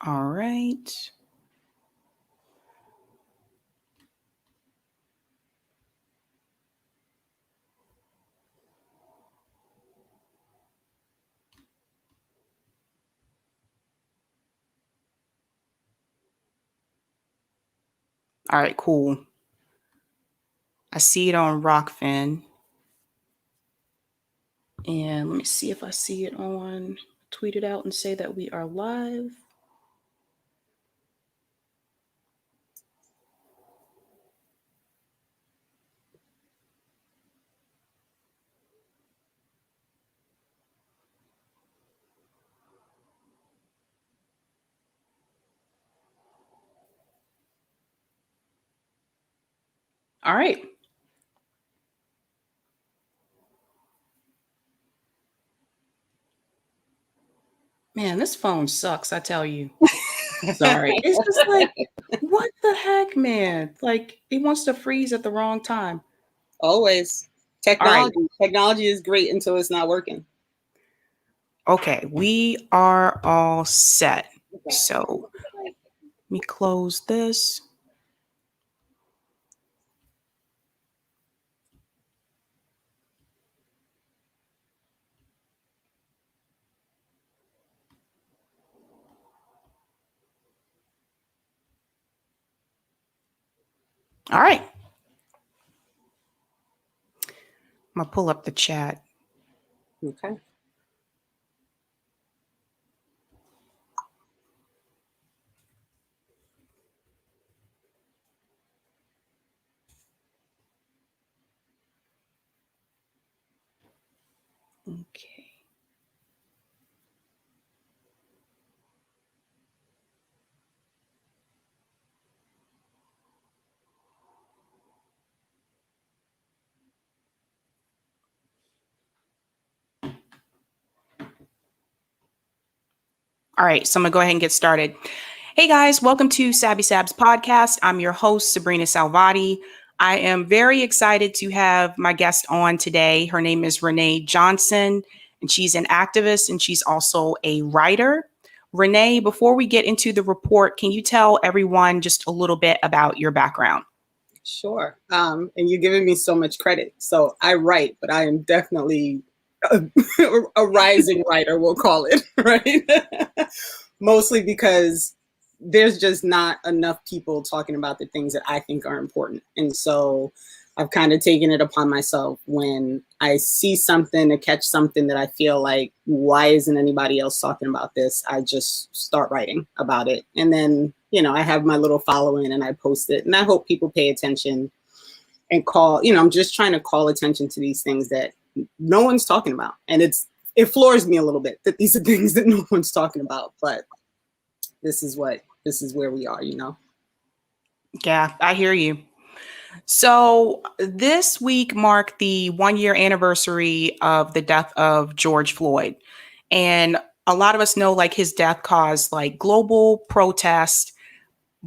All right. All right, cool. I see it on Rockfin. And let me see if I see it on, tweet it out and say that we are live. All right. Man, this phone sucks, I tell you. Sorry. It's just like, what the heck, man? Like, it wants to freeze at the wrong time. Always. Technology. Right. Technology is great until it's not working. Okay, we are all set. So let me close this. All right. I'm going to pull up the chat. Okay. Okay. All right, so I'm gonna go ahead and get started. Hey guys, welcome to Sabby Sab's podcast. I'm your host, Sabrina Salvati. I am very excited to have my guest on today. Her name is Renee Johnson, and she's an activist and she's also a writer. Renee, before we get into the report, can you tell everyone just a little bit about your background? Sure. And you're giving me so much credit. So I write, but I am definitely a rising writer, we'll call it, right? Mostly because there's just not enough people talking about the things that I think are important. And so I've kind of taken it upon myself when I see something or catch something that I feel like, why isn't anybody else talking about this? I just start writing about it. And then, you know, I have my little following and I post it and I hope people pay attention and call, you know, I'm just trying to call attention to these things that no one's talking about. And it floors me a little bit that these are things that no one's talking about, but this is where we are, you know? Yeah, I hear you. So this week marked the 1-year anniversary of the death of George Floyd. And a lot of us know like his death caused like global protest,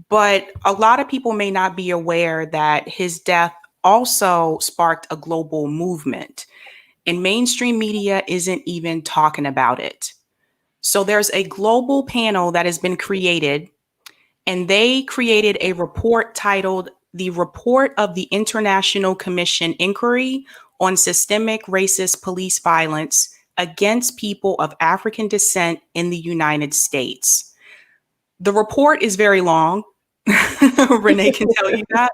but a lot of people may not be aware that his death also sparked a global movement. And mainstream media isn't even talking about it. So there's a global panel that has been created, and they created a report titled The Report of the International Commission Inquiry on Systemic Racist Police Violence Against People of African Descent in the United States. The report is very long. Renee can tell you that.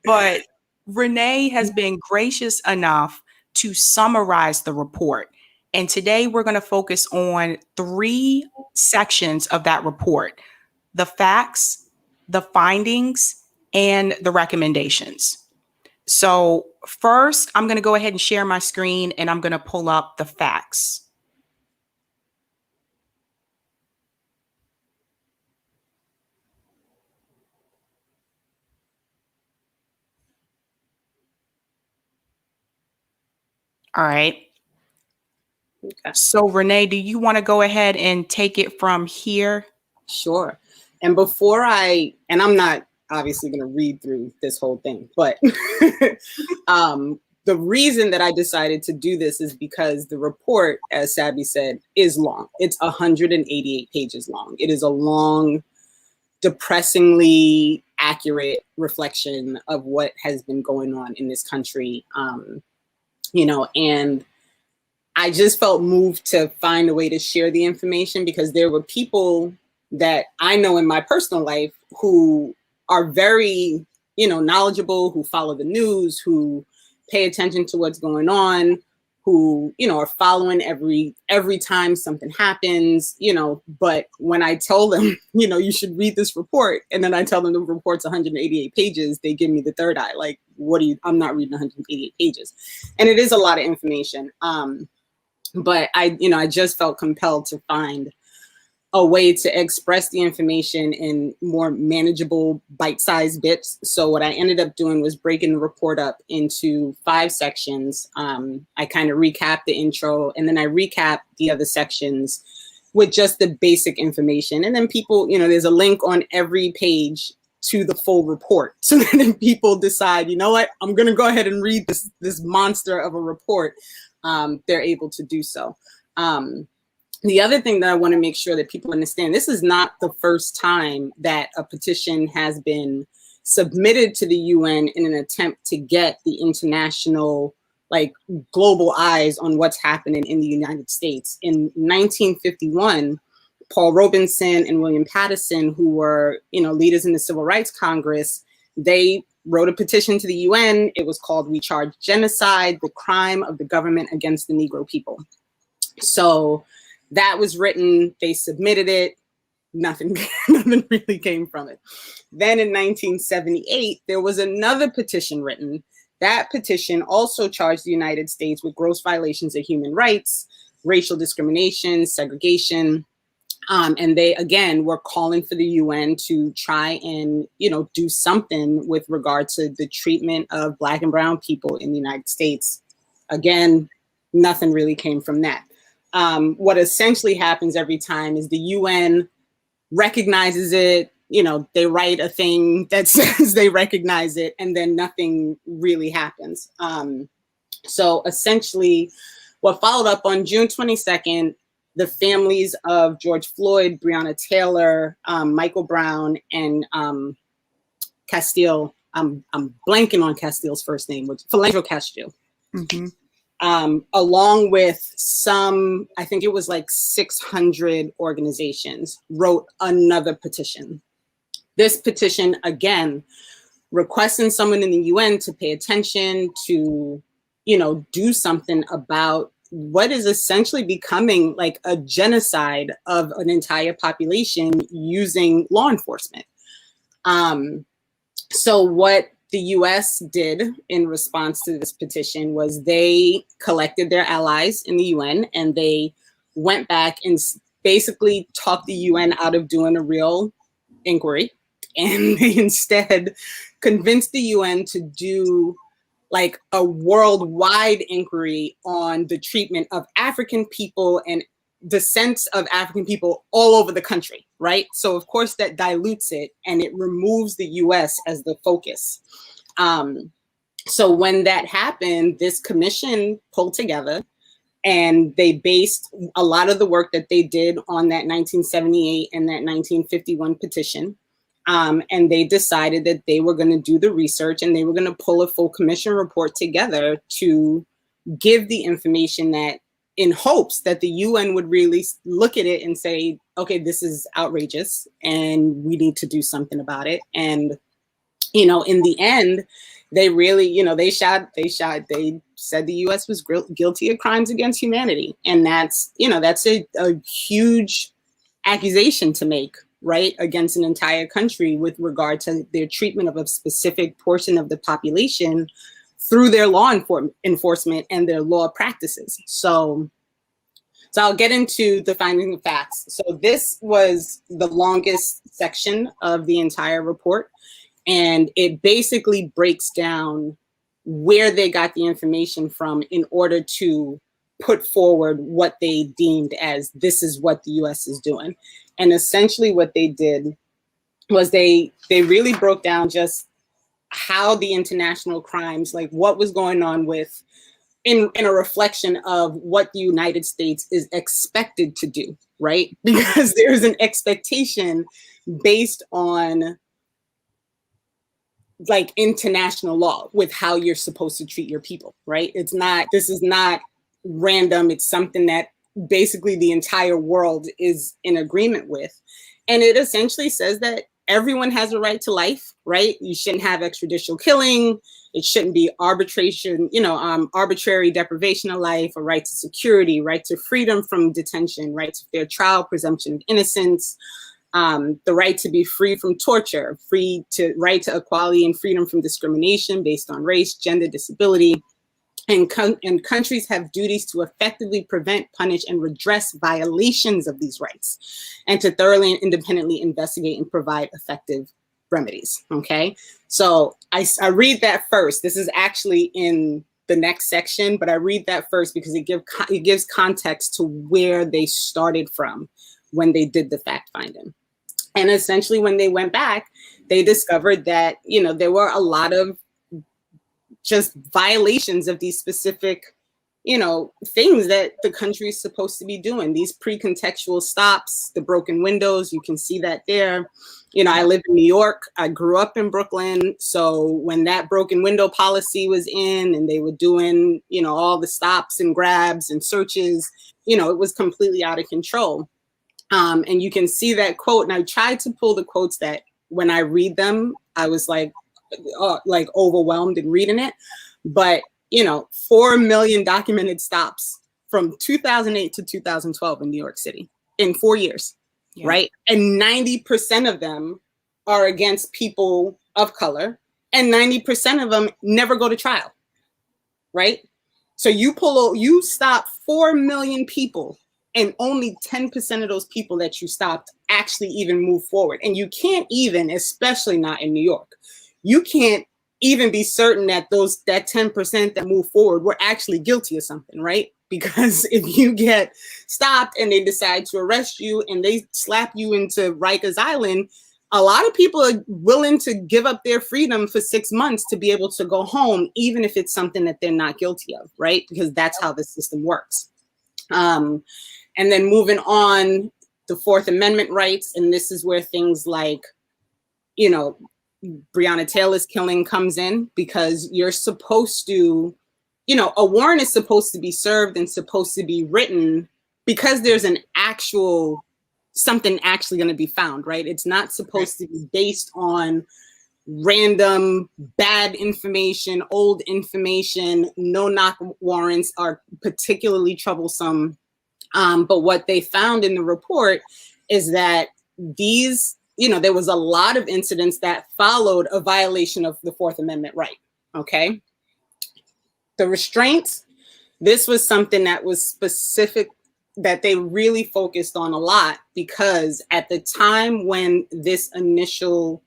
But Renee has been gracious enough to summarize the report. And today we're going to focus on 3 sections of that report: the facts, the findings, and the recommendations. So first, I'm going to go ahead and share my screen and I'm going to pull up the facts. All right. Okay. So Renee, do you want to go ahead and take it from here? Sure. And I'm not obviously going to read through this whole thing, but the reason that I decided to do this is because the report, as Sabby said, is long. It's 188 pages long. It is a long, depressingly accurate reflection of what has been going on in this country. And I just felt moved to find a way to share the information, because there were people that I know in my personal life who are very, knowledgeable, who follow the news, who pay attention to what's going on, who, are following every time something happens, but when I tell them, you should read this report, and then I tell them the report's 188 pages, they give me the third eye. Like, I'm not reading 188 pages. And it is a lot of information. But I just felt compelled to find a way to express the information in more manageable bite-sized bits. So what I ended up doing was breaking the report up into 5 sections. I kind of recapped the intro, and then I recapped the other sections with just the basic information. And then people, there's a link on every page to the full report. So then people decide, you know what, I'm going to go ahead and read this monster of a report. They're able to do so. The other thing that I want to make sure that people understand, this is not the first time that a petition has been submitted to the UN in an attempt to get the international, global eyes on what's happening in the United States. In 1951, Paul Robeson and William Patterson, who were, leaders in the Civil Rights Congress, they wrote a petition to the UN. It was called "We Charge Genocide, the Crime of the Government Against the Negro People." So that was written, they submitted it, nothing really came from it. Then in 1978, there was another petition written. That petition also charged the United States with gross violations of human rights, racial discrimination, segregation. And they, again, were calling for the UN to try and, do something with regard to the treatment of Black and brown people in the United States. Again, nothing really came from that. What essentially happens every time is the UN recognizes it, they write a thing that says they recognize it, and then nothing really happens. So essentially, what followed up on June 22nd, the families of George Floyd, Breonna Taylor, Michael Brown, and Castile, I'm blanking on Castile's first name, which Philando Castile. Mm-hmm. Along with some, I think it was 600 organizations, wrote another petition. This petition, again, requesting someone in the UN to pay attention, to, do something about what is essentially becoming a genocide of an entire population using law enforcement. So what the US did in response to this petition was they collected their allies in the UN, and they went back and basically talked the UN out of doing a real inquiry. And they instead convinced the UN to do a worldwide inquiry on the treatment of African people and descent of African people all over the country, right? So of course that dilutes it, and it removes the US as the focus. So when that happened, this commission pulled together, and they based a lot of the work that they did on that 1978 and that 1951 petition. And they decided that they were going to do the research, and they were going to pull a full commission report together to give the information, that in hopes that the UN would really look at it and say, okay, this is outrageous and we need to do something about it. And, in the end, they really, they said the US was guilty of crimes against humanity. And that's a huge accusation to make, right, against an entire country with regard to their treatment of a specific portion of the population through their law enforcement and their law practices. So I'll get into the findings of facts. So this was the longest section of the entire report, and it basically breaks down where they got the information from in order to put forward what they deemed as this is what the US is doing. And essentially what they did was they really broke down just how the international crimes, like what was going on with, in a reflection of what the United States is expected to do, right? Because there's an expectation based on like international law with how you're supposed to treat your people, right? This is not random. It's something that basically the entire world is in agreement with. And it essentially says that everyone has a right to life, right? You shouldn't have extrajudicial killing. It shouldn't be arbitration, arbitrary deprivation of life, a right to security, right to freedom from detention, right to fair trial, presumption of innocence, the right to be free from torture, right to equality and freedom from discrimination based on race, gender, disability. And countries have duties to effectively prevent, punish, and redress violations of these rights, and to thoroughly and independently investigate and provide effective remedies. Okay, so I read that first. This is actually in the next section, but I read that first because it gives context to where they started from when they did the fact finding. And essentially, when they went back, they discovered that there were a lot of just violations of these specific, things that the country is supposed to be doing. These pre-contextual stops, the broken windows, you can see that there. I live in New York. I grew up in Brooklyn. So when that broken window policy was in and they were doing, all the stops and grabs and searches, it was completely out of control. And you can see that quote. And I tried to pull the quotes that when I read them, I was like overwhelmed in reading it. But 4 million documented stops from 2008 to 2012 in New York City in 4 years, right? And 90% of them are against people of color, and 90% of them never go to trial, right? So you stop 4 million people, and only 10% of those people that you stopped actually even move forward. And you can't even, especially not in New York, you can't even be certain that that 10% that move forward were actually guilty of something, right? Because if you get stopped and they decide to arrest you and they slap you into Rikers Island, a lot of people are willing to give up their freedom for 6 months to be able to go home, even if it's something that they're not guilty of, right? Because that's how the system works. And then moving on, the Fourth Amendment rights, and this is where things like, Breonna Taylor's killing comes in, because you're supposed to, a warrant is supposed to be served and supposed to be written because there's something actually going to be found, right? It's not supposed to be based on random bad information, old information. No-knock warrants are particularly troublesome. But what they found in the report is that there was a lot of incidents that followed a violation of the Fourth Amendment right, okay? The restraints, this was something that was specific, that they really focused on a lot, because at the time when this initial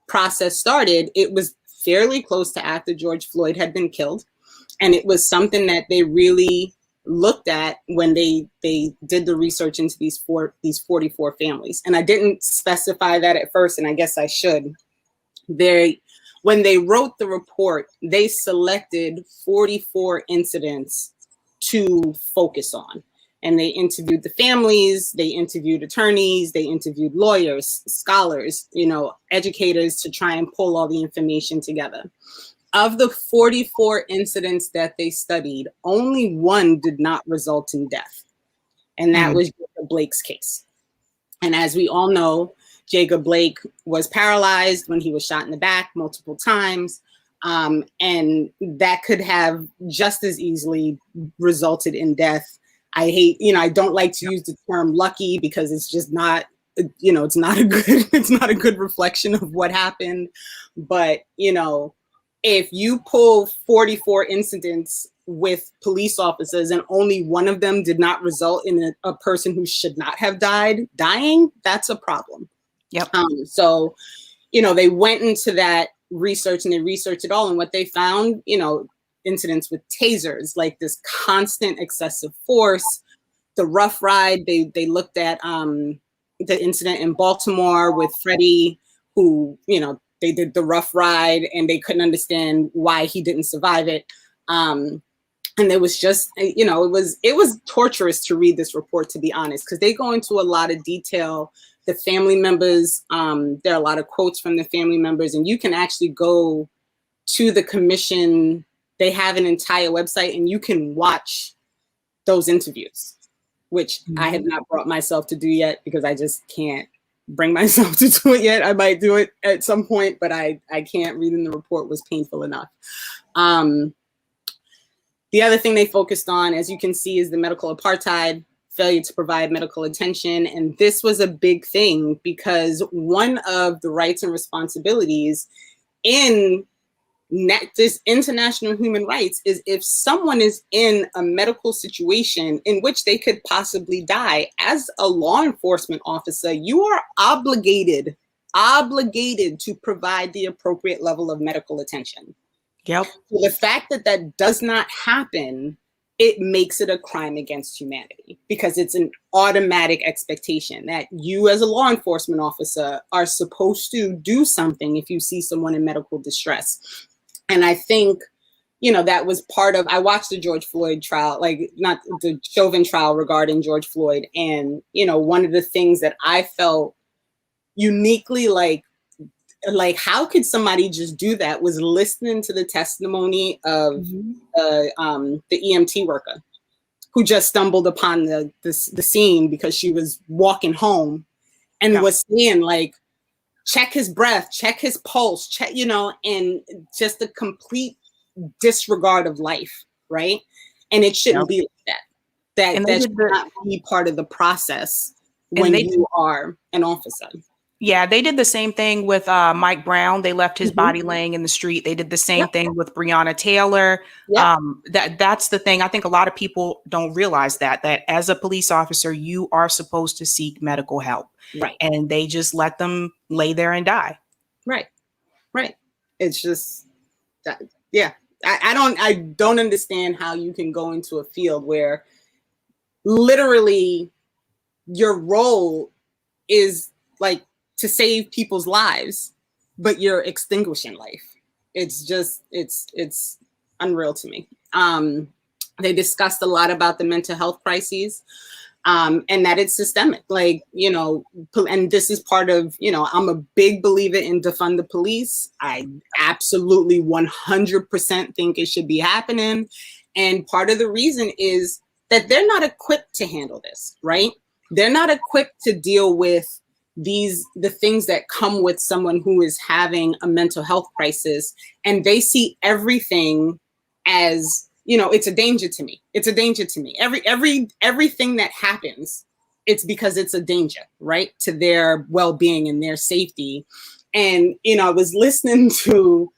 process started, it was fairly close to after George Floyd had been killed. And it was something that they really looked at when they did the research into these 44 families. And I didn't specify that at first, and I guess I should. When they wrote the report, they selected 44 incidents to focus on. And they interviewed the families, they interviewed attorneys, they interviewed lawyers, scholars, educators, to try and pull all the information together. Of the 44 incidents that they studied, only one did not result in death. And that was Jacob Blake's case. And as we all know, Jacob Blake was paralyzed when he was shot in the back multiple times. And that could have just as easily resulted in death. I don't like to use the term lucky, because it's just not, it's not a good reflection of what happened. But, if you pull 44 incidents with police officers and only one of them did not result in a person who should not have dying, that's a problem. Yep. So, they went into that research and they researched it all. And what they found, incidents with tasers, like this constant excessive force, the rough ride. They looked at the incident in Baltimore with Freddie, who, they did the rough ride and they couldn't understand why he didn't survive it. And it was just, it was torturous to read this report, to be honest, because they go into a lot of detail. The family members, there are a lot of quotes from the family members, and you can actually go to the commission. They have an entire website and you can watch those interviews, which I have not brought myself to do yet because I just can't bring myself to do it yet. I might do it at some point, but I can't. Reading the report was painful enough. The other thing they focused on, as you can see, is the medical apartheid, failure to provide medical attention. And this was a big thing because one of the rights and responsibilities in this international human rights is if someone is in a medical situation in which they could possibly die, as a law enforcement officer, you are obligated to provide the appropriate level of medical attention. Yep. So the fact that that does not happen, it makes it a crime against humanity because it's an automatic expectation that you as a law enforcement officer are supposed to do something if you see someone in medical distress. And I think, that was part of, I watched the George Floyd trial, like not the Chauvin trial regarding George Floyd. And, one of the things that I felt uniquely like how could somebody just do that was listening to the testimony of the EMT worker who just stumbled upon the scene because she was walking home and was saying like, check his breath, check his pulse, check, and just a complete disregard of life, right? And it shouldn't be like that. That should not be part of the process when you are an officer. Yeah, they did the same thing with Mike Brown. They left his body laying in the street. They did the same thing with Breonna Taylor. That's the thing. I think a lot of people don't realize that as a police officer, you are supposed to seek medical help. Right. And they just let them lay there and die. Right. It's just that. Yeah. I don't understand how you can go into a field where literally your role is like to save people's lives, but you're extinguishing life. It's just, it's unreal to me. They discussed a lot about the mental health crises, and that it's systemic, and this is part of, I'm a big believer in defund the police. I absolutely 100% think it should be happening. And part of the reason is that they're not equipped to handle this, right? They're not equipped to deal with the things that come with someone who is having a mental health crisis, and they see everything as, it's a danger to me. It's a danger to me. Everything that happens, it's because it's a danger, right? To their well-being and their safety. And, I was listening to,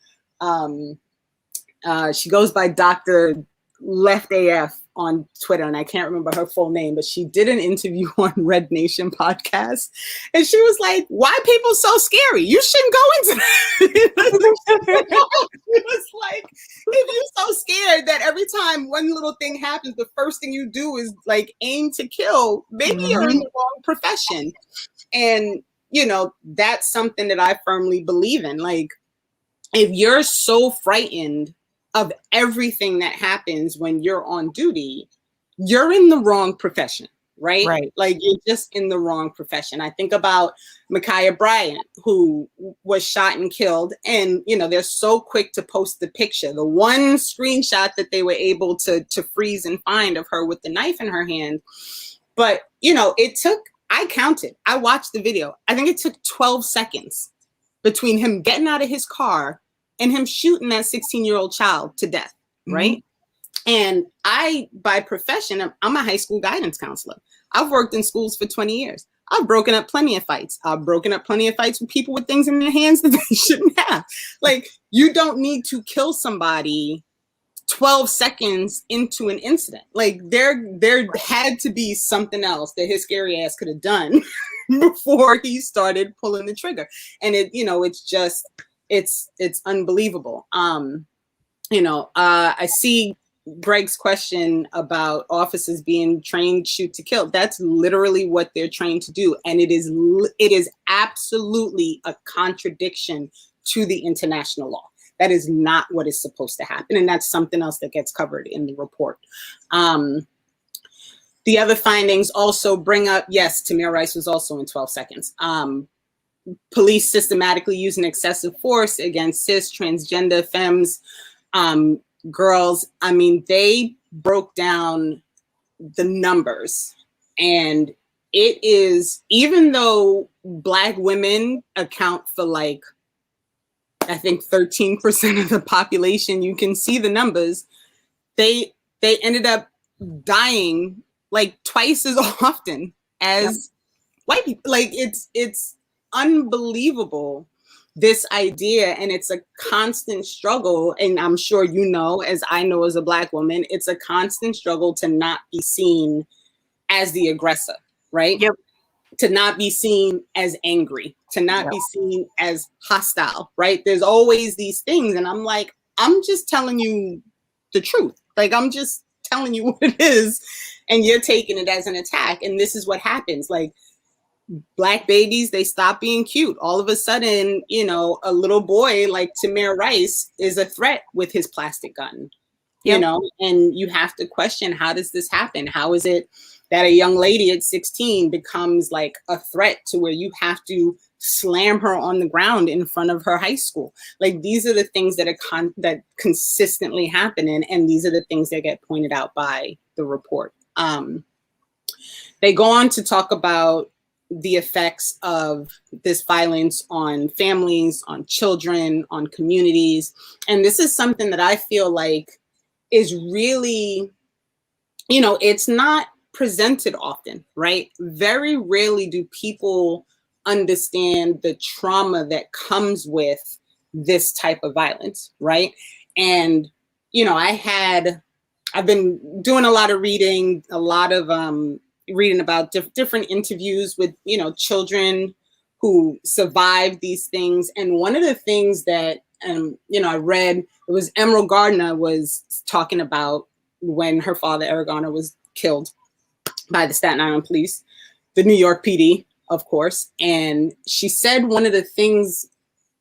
she goes by Dr. Left AF on Twitter, and I can't remember her full name, but she did an interview on Red Nation podcast, and she was like, "Why are people so scary? You shouldn't go into that." It was like, if you're so scared that every time one little thing happens, the first thing you do is like aim to kill, maybe you're in the wrong profession. And that's something that I firmly believe in. Like, if you're so frightened of everything that happens when you're on duty, you're in the wrong profession, right? Right. Like, you're just in the wrong profession. I think about Ma'Khia Bryant, who was shot and killed, and they're so quick to post the picture, the one screenshot that they were able to freeze and find of her with the knife in her hand. But it took, I counted, I watched the video, I think it took 12 seconds between him getting out of his car and him shooting that 16-year-old child to death, right? And I, by profession, I'm a high school guidance counselor. I've worked in schools for 20 years. I've broken up plenty of fights. I've broken up plenty of fights with people with things in their hands that they shouldn't have. Like, you don't need to kill somebody 12 seconds into an incident. Like, there had to be something else that his scary ass could have done before he started pulling the trigger. And it's just, it's unbelievable. I see Greg's question about officers being trained shoot to kill. That's literally what they're trained to do. And it is absolutely a contradiction to the international law. That is not what is supposed to happen. And that's something else that gets covered in the report. The other findings also bring up, yes, Tamir Rice was also in 12 seconds. Police systematically using excessive force against cis, transgender, femmes, girls. I mean, they broke down the numbers, and it is, even though Black women account for like, I think 13% of the population, you can see the numbers, they ended up dying like twice as often as white people. Like it's unbelievable, this idea, and it's a constant struggle. And I'm sure you know, as I know as a Black woman, it's a constant struggle to not be seen as the aggressor, right? Yep. To not be seen as angry, to not be seen as hostile, right? There's always these things, and I'm like, I'm just telling you the truth. Like, I'm just telling you what it is, and you're taking it as an attack. And this is what happens. Like, Black babies, they stop being cute. All of a sudden, you know, a little boy like Tamir Rice is a threat with his plastic gun, you know, and you have to question, how does this happen? How is it that a young lady at 16 becomes like a threat to where you have to slam her on the ground in front of her high school? Like, these are the things that are that consistently happen, and these are the things that get pointed out by the report. They go on to talk about the effects of this violence on families, on children, on communities. And this is something that I feel like is really, you know, it's not presented often, right? Very rarely do people understand the trauma that comes with this type of violence, right? And, you know, I've been doing a lot of reading, reading about different interviews with, you know, children who survived these things. And one of the things that, you know, I read, it was Emerald Gardner was talking about when her father, Eric Garner, was killed by the Staten Island police, the New York PD, of course. And she said one of the things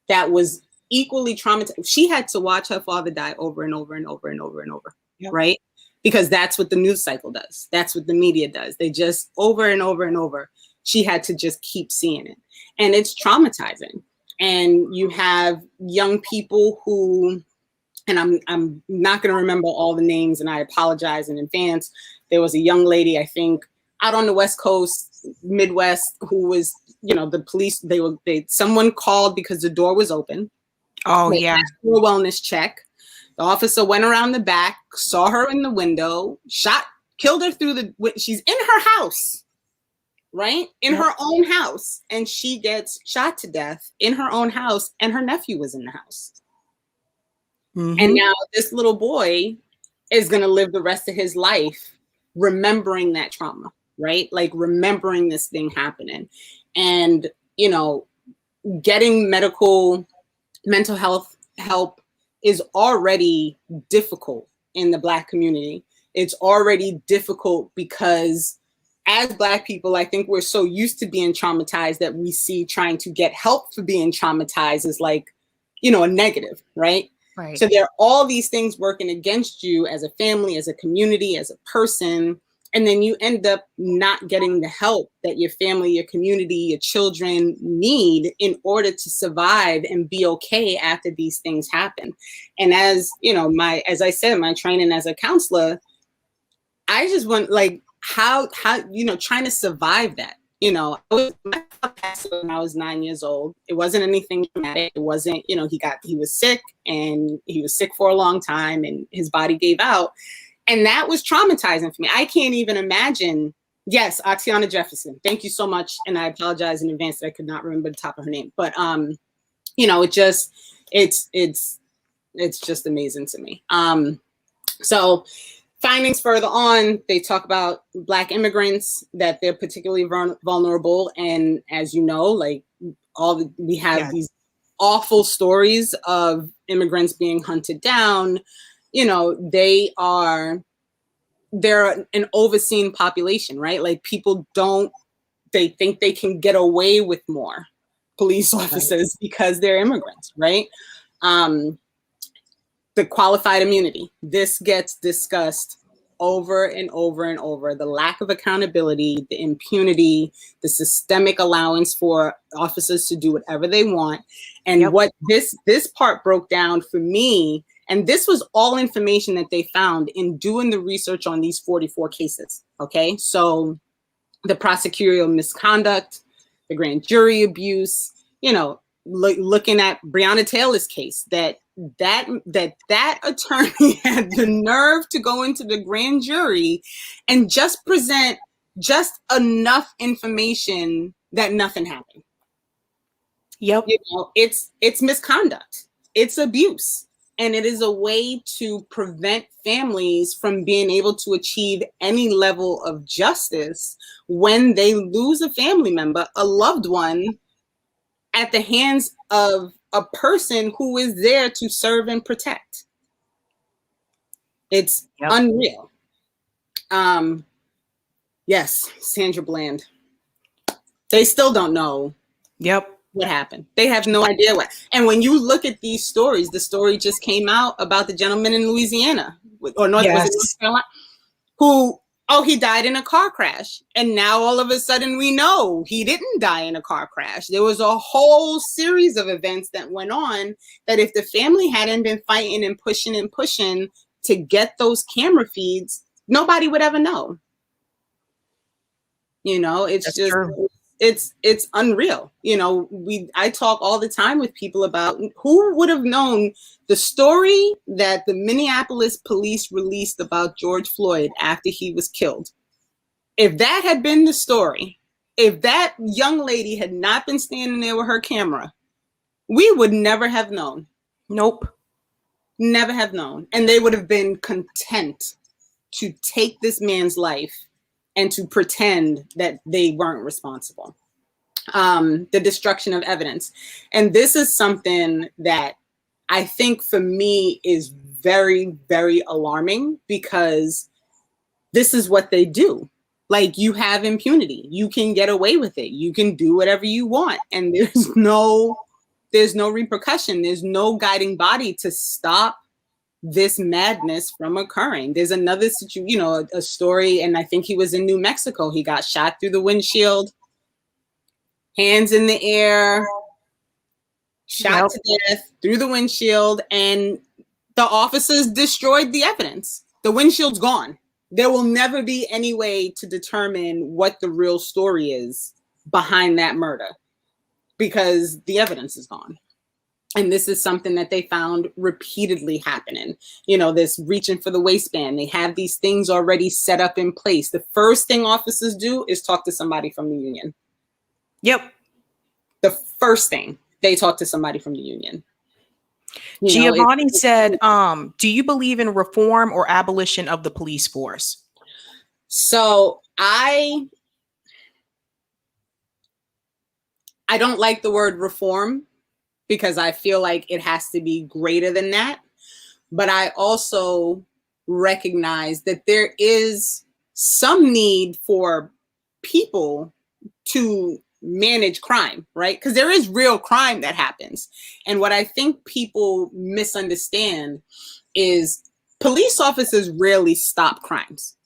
that was equally traumatizing, she had to watch her father die over and over and over and over and over, right? Because that's what the news cycle does. That's what the media does. They just over and over and over. She had to just keep seeing it. And it's traumatizing. And you have young people who, and I'm not going to remember all the names, and I apologize in advance. There was a young lady, I think, out on the West Coast, Midwest, who was, you know, the police, someone called because the door was open. Oh, they asked for a wellness check. The officer went around the back, saw her in the window, killed her she's in her house, right? In her own house. And she gets shot to death in her own house, and her nephew was in the house. And now this little boy is going to live the rest of his life remembering that trauma, right? Like, remembering this thing happening. And, you know, getting mental health help is already difficult in the Black community. It's already difficult because as Black people, I think we're so used to being traumatized that we see trying to get help for being traumatized as like, you know, a negative, right? Right. So there are all these things working against you as a family, as a community, as a person. And then you end up not getting the help that your family, your community, your children need in order to survive and be okay after these things happen. And as, you know, as I said, my training as a counselor, I just want, like, how, you know, trying to survive that. You know, my father passed away when I was 9 years old. It wasn't anything dramatic. It wasn't, you know, he was sick, and he was sick for a long time, and his body gave out. And that was traumatizing for me. I can't even imagine. Yes, Atiana Jefferson. Thank you so much. And I apologize in advance that I could not remember the top of her name. But you know, it's just amazing to me. So findings further on, they talk about Black immigrants, that they're particularly vulnerable. And as you know, like, we have these awful stories of immigrants being hunted down. You know, they're an overseen population, right? Like, people they think they can get away with more police officers because they're immigrants, right? The qualified immunity. This gets discussed over and over and over. The lack of accountability, the impunity, the systemic allowance for officers to do whatever they want. And what this part broke down for me, and this was all information that they found in doing the research on these 44 cases. Okay, so the prosecutorial misconduct, the grand jury abuse, you know, looking at Breonna Taylor's case, that attorney had the nerve to go into the grand jury and just present just enough information that nothing happened. Yep. You know, it's misconduct, it's abuse. And it is a way to prevent families from being able to achieve any level of justice when they lose a family member, a loved one, at the hands of a person who is there to serve and protect. It's unreal. Yes, Sandra Bland. They still don't know what happened. They have no idea what. And when you look at these stories, the story just came out about the gentleman in Louisiana or North Carolina who, he died in a car crash. And now all of a sudden we know he didn't die in a car crash. There was a whole series of events that went on that if the family hadn't been fighting and pushing to get those camera feeds, nobody would ever know. You know, it's true. It's unreal. You know, I talk all the time with people about who would have known the story that the Minneapolis police released about George Floyd after he was killed. If that had been the story, if that young lady had not been standing there with her camera, we would never have known. Nope. Never have known. And they would have been content to take this man's life and to pretend that they weren't responsible. The destruction of evidence. And this is something that I think for me is very, very alarming because this is what they do. Like, you have impunity. You can get away with it. You can do whatever you want. And there's no repercussion. There's no guiding body to stop this madness from occurring. There's another a story, and I think he was in New Mexico. He got shot through the windshield, hands in the air, shot to death through the windshield, and the officers destroyed the evidence. The windshield's gone. There will never be any way to determine what the real story is behind that murder because the evidence is gone. And this is something that they found repeatedly happening. You know, this reaching for the waistband. They have these things already set up in place. The first thing officers do is talk to somebody from the union. Yep. The first thing, they talk to somebody from the union. Giovanni said, do you believe in reform or abolition of the police force? So I don't like the word reform, because I feel like it has to be greater than that. But I also recognize that there is some need for people to manage crime, right? Because there is real crime that happens. And what I think people misunderstand is police officers rarely stop crimes,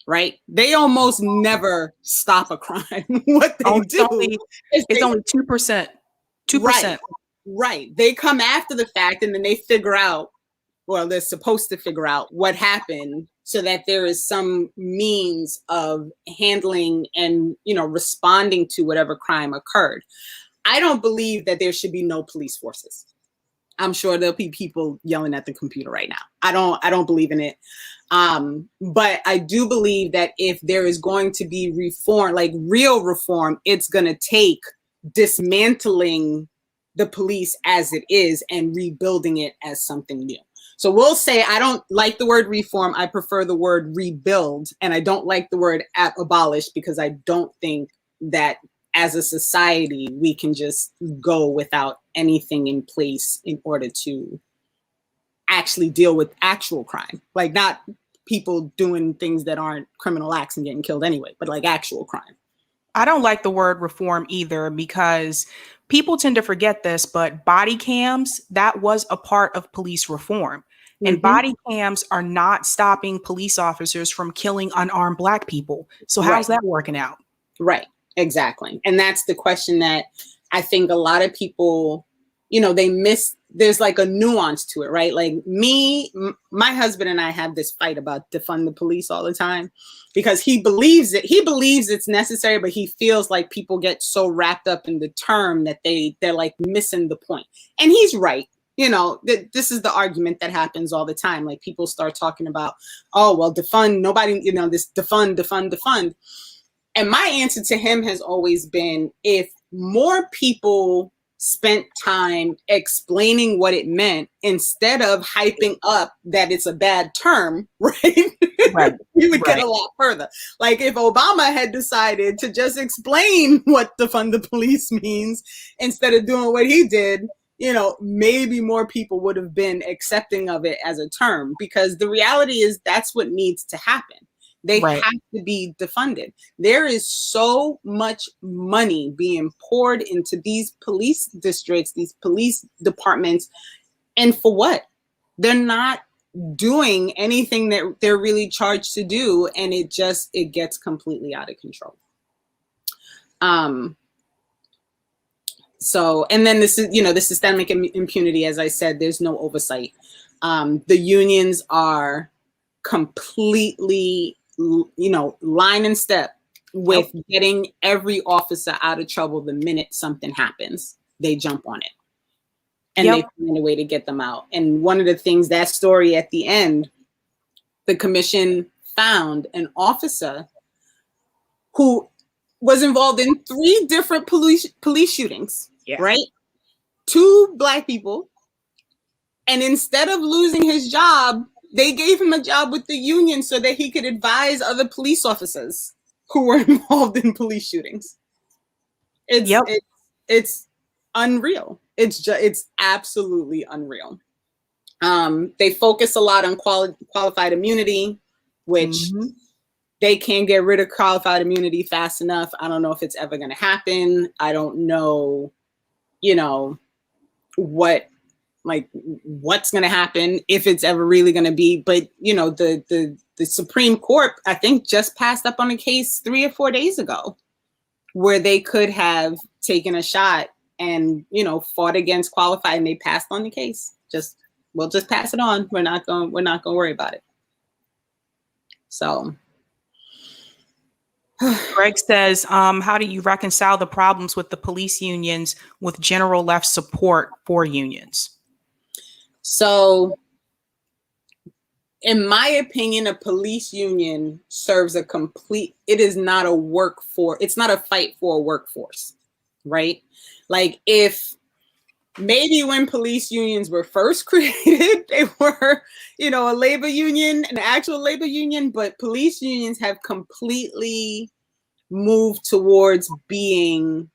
right? They almost never stop a crime. What they do it's only 2%. 2%. Right. They come after the fact and then they figure out, well, they're supposed to figure out what happened so that there is some means of handling and, responding to whatever crime occurred. I don't believe that there should be no police forces. I'm sure there'll be people yelling at the computer right now. I don't believe in it. But I do believe that if there is going to be reform, like real reform, it's going to take dismantling the police as it is and rebuilding it as something new. So we'll say, I don't like the word reform. I prefer the word rebuild. And I don't like the word abolish because I don't think that as a society, we can just go without anything in place in order to actually deal with actual crime. Like, not people doing things that aren't criminal acts and getting killed anyway, but like actual crime. I don't like the word reform either, because people tend to forget this, but body cams, that was a part of police reform. And body cams are not stopping police officers from killing unarmed Black people. So how's that working out? Right. Exactly. And that's the question that I think a lot of people, they miss. There's like a nuance to it, right? Like my husband and I have this fight about defund the police all the time because he believes it's necessary, but he feels like people get so wrapped up in the term that they're like missing the point. And he's right. This is the argument that happens all the time. Like people start talking about, oh, well, defund, nobody, this defund. And my answer to him has always been, if more people spent time explaining what it meant instead of hyping up that it's a bad term, right? We would get a lot further. Like if Obama had decided to just explain what defund the police means instead of doing what he did, maybe more people would have been accepting of it as a term, because the reality is that's what needs to happen. They have to be defunded. There is so much money being poured into these police districts, these police departments. And for what? They're not doing anything that they're really charged to do. And it gets completely out of control. So, and then this is, the systemic impunity, as I said, there's no oversight. The unions are completely, line and step with getting every officer out of trouble the minute something happens. They jump on it and they find a way to get them out. And one of the things, that story at the end, the commission found an officer who was involved in 3 different police shootings, right? 2 Black people. And instead of losing his job, they gave him a job with the union so that he could advise other police officers who were involved in police shootings. It's unreal. It's absolutely unreal. They focus a lot on qualified immunity, which they can't get rid of qualified immunity fast enough. I don't know if it's ever going to happen. I don't know, what's going to happen, if it's ever really going to be. But, the Supreme Court, I think, just passed up on a case 3 or 4 days ago where they could have taken a shot and, fought against qualified, and they passed on the case. We'll just pass it on. We're not going to worry about it. So Greg says, how do you reconcile the problems with the police unions with general left support for unions? So, in my opinion, a police union serves it is not a workforce. It's not a fight for a workforce, right? Like if maybe when police unions were first created, they were, a labor union, an actual labor union, but police unions have completely moved towards being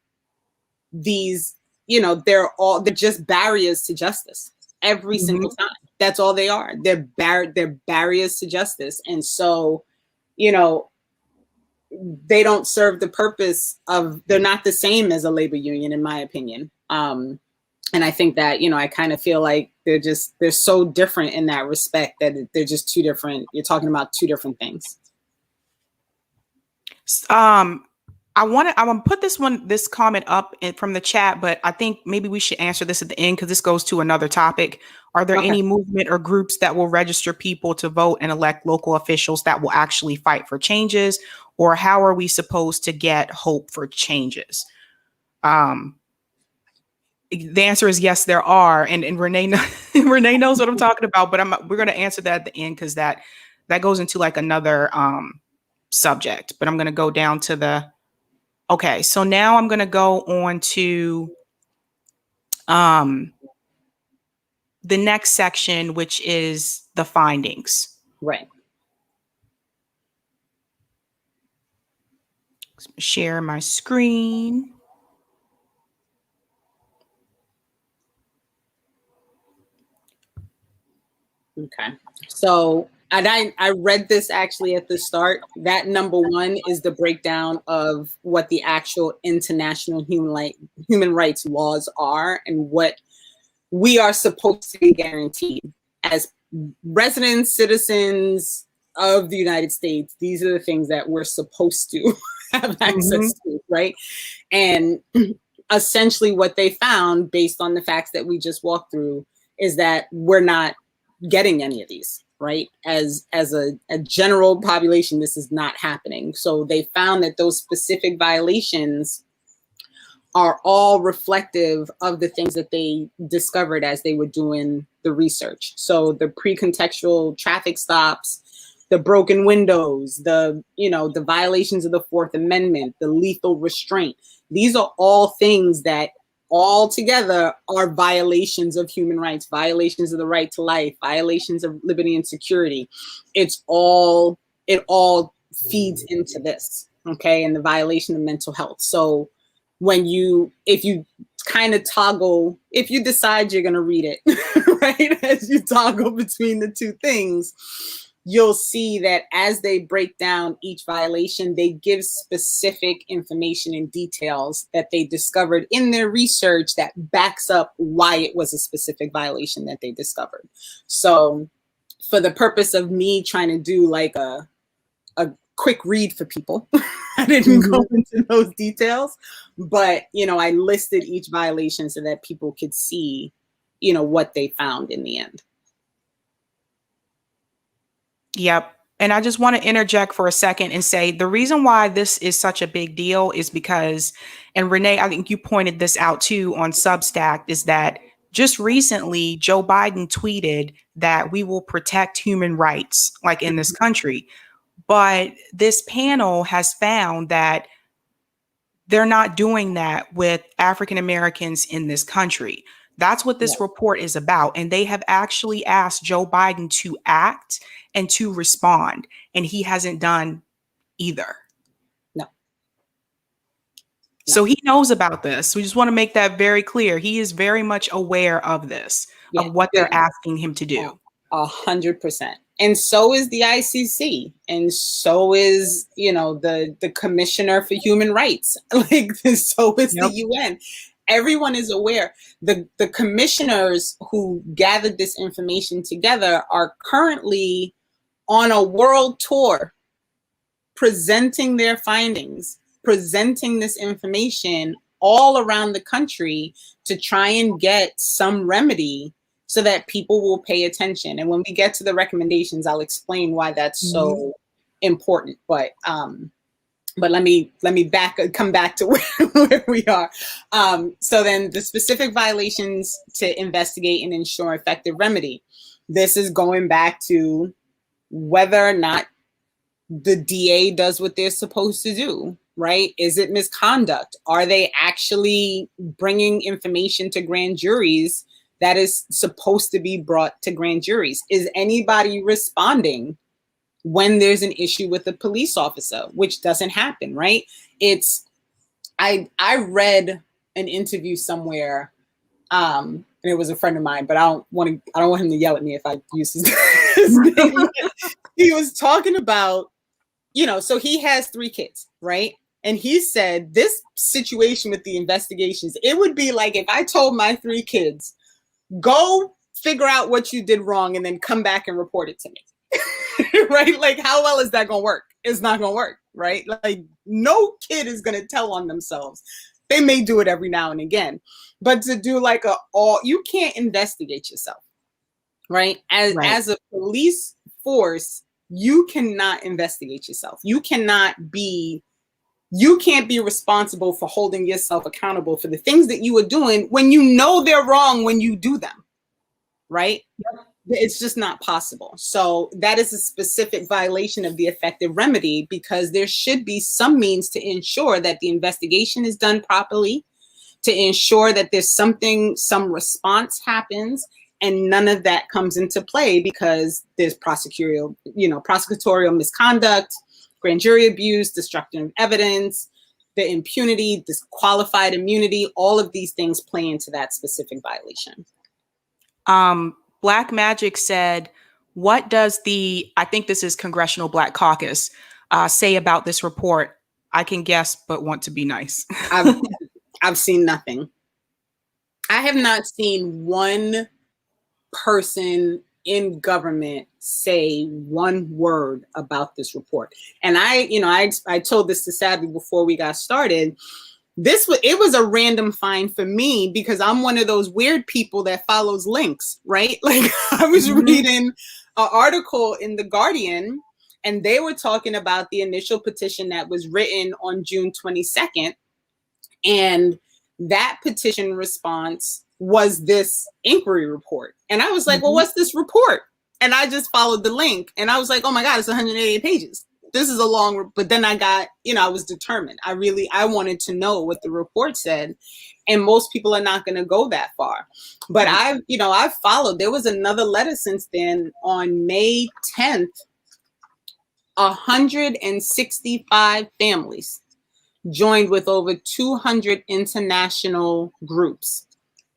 these, they're just barriers to justice every single time. That's all they are. They're barriers to justice. And so, they don't serve the purpose they're not the same as a labor union, in my opinion. And I think that, I kind of feel like they're so different in that respect that they're just two different, you're talking about 2 different things. I want to put this comment up from the chat, but I think maybe we should answer this at the end because this goes to another topic. Are there any movement or groups that will register people to vote and elect local officials that will actually fight for changes? Or how are we supposed to get hope for changes? The answer is yes, there are. And Renee, Renee knows what I'm talking about, but we're going to answer that at the end because that goes into like another subject. But I'm going to go down to okay, so now I'm going to go on to the next section, which is the findings. Right. Share my screen. Okay. So And I read this actually at the start. That number one is the breakdown of what the actual international human rights laws are and what we are supposed to be guaranteed as residents, citizens of the United States. These are the things that we're supposed to have access to, right? And essentially what they found, based on the facts that we just walked through, is that we're not getting any of these, right? As a general population, this is not happening. So they found that those specific violations are all reflective of the things that they discovered as they were doing the research. So the pre-contextual traffic stops, the broken windows, the violations of the Fourth Amendment, the lethal restraint. These are all things that all together are violations of human rights, violations of the right to life, violations of liberty and security. It all feeds into this, okay? And the violation of mental health. So if you kind of toggle, if you decide you're going to read it, right, as you toggle between the two things, you'll see that as they break down each violation, they give specific information and details that they discovered in their research that backs up why it was a specific violation that they discovered. So for the purpose of me trying to do like a quick read for people, I didn't go into those details, but I listed each violation so that people could see what they found in the end. Yep. And I just want to interject for a second and say the reason why this is such a big deal is because, and Renee, I think you pointed this out too on Substack, is that just recently Joe Biden tweeted that we will protect human rights like in this country. But this panel has found that they're not doing that with African Americans in this country. That's what this report is about. And they have actually asked Joe Biden to act and to respond. And he hasn't done either. No. So he knows about this. We just want to make that very clear. He is very much aware of this, of what they're asking him to do. 100%. And so is the ICC, and so is the Commissioner for Human Rights. Like so is the UN. Everyone is aware. The commissioners who gathered this information together are currently on a world tour, presenting their findings, presenting this information all around the country to try and get some remedy so that people will pay attention. And when we get to the recommendations, I'll explain why that's so important. But let me come back to where we are. So then the specific violations to investigate and ensure effective remedy. This is going back to whether or not the DA does what they're supposed to do, right? Is it misconduct? Are they actually bringing information to grand juries that is supposed to be brought to grand juries? Is anybody responding when there's an issue with a police officer, which doesn't happen, right? I read an interview somewhere, and it was a friend of mine, but I don't want him to yell at me if I use his name. He was talking about, so he has 3 kids, right? And he said this situation with the investigations, it would be like if I told my 3 kids, go figure out what you did wrong and then come back and report it to me. Right? Like, how well is that going to work? It's not going to work, right? Like, no kid is going to tell on themselves. They may do it every now and again, but to do like you can't investigate yourself, right? As a police force, you cannot investigate yourself. You can't be responsible for holding yourself accountable for the things that you are doing when you know they're wrong when you do them, right? Yep. It's just not possible. So that is a specific violation of the effective remedy, because there should be some means to ensure that the investigation is done properly, to ensure that there's some response happens, and none of that comes into play because there's prosecutorial misconduct, grand jury abuse, destruction of evidence, the impunity, disqualified immunity. All of these things play into that specific violation. Black Magic said, What does I think this is Congressional Black Caucus, say about this report? I can guess, but want to be nice. I've seen nothing. I have not seen one person in government say one word about this report. And I told this to Savvy before we got started. It was a random find for me because I'm one of those weird people that follows links, right? Like I was reading an article in The Guardian and they were talking about the initial petition that was written on June 22nd. And that petition response was this inquiry report. And I was like, well, what's this report? And I just followed the link and I was like, oh my God, it's 188 pages. This is a long, but then I got, I was determined. I wanted to know what the report said. And most people are not going to go that far. But I've followed. There was another letter since then on May 10th, 165 families joined with over 200 international groups.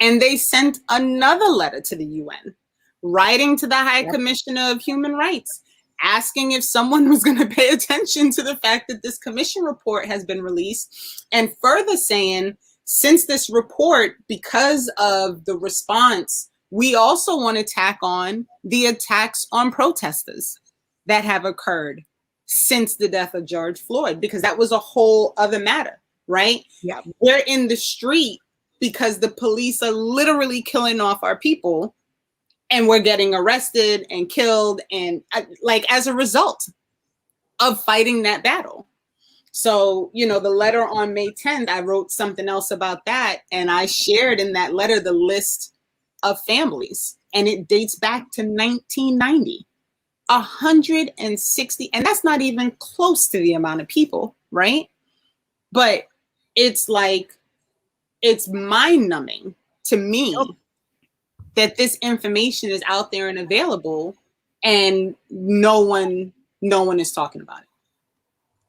And they sent another letter to the UN, writing to the High Commissioner of Human Rights, asking if someone was going to pay attention to the fact that this commission report has been released, and further saying, since this report, because of the response, we also want to tack on the attacks on protesters that have occurred since the death of George Floyd, because that was a whole other matter, right? Yeah. We're in the street because the police are literally killing off our people. And we're getting arrested and killed and as a result of fighting that battle. So, the letter on May 10th, I wrote something else about that. And I shared in that letter the list of families. And it dates back to 1990. 160. And that's not even close to the amount of people, right? But it's mind-numbing to me. That this information is out there and available, and no one is talking about it.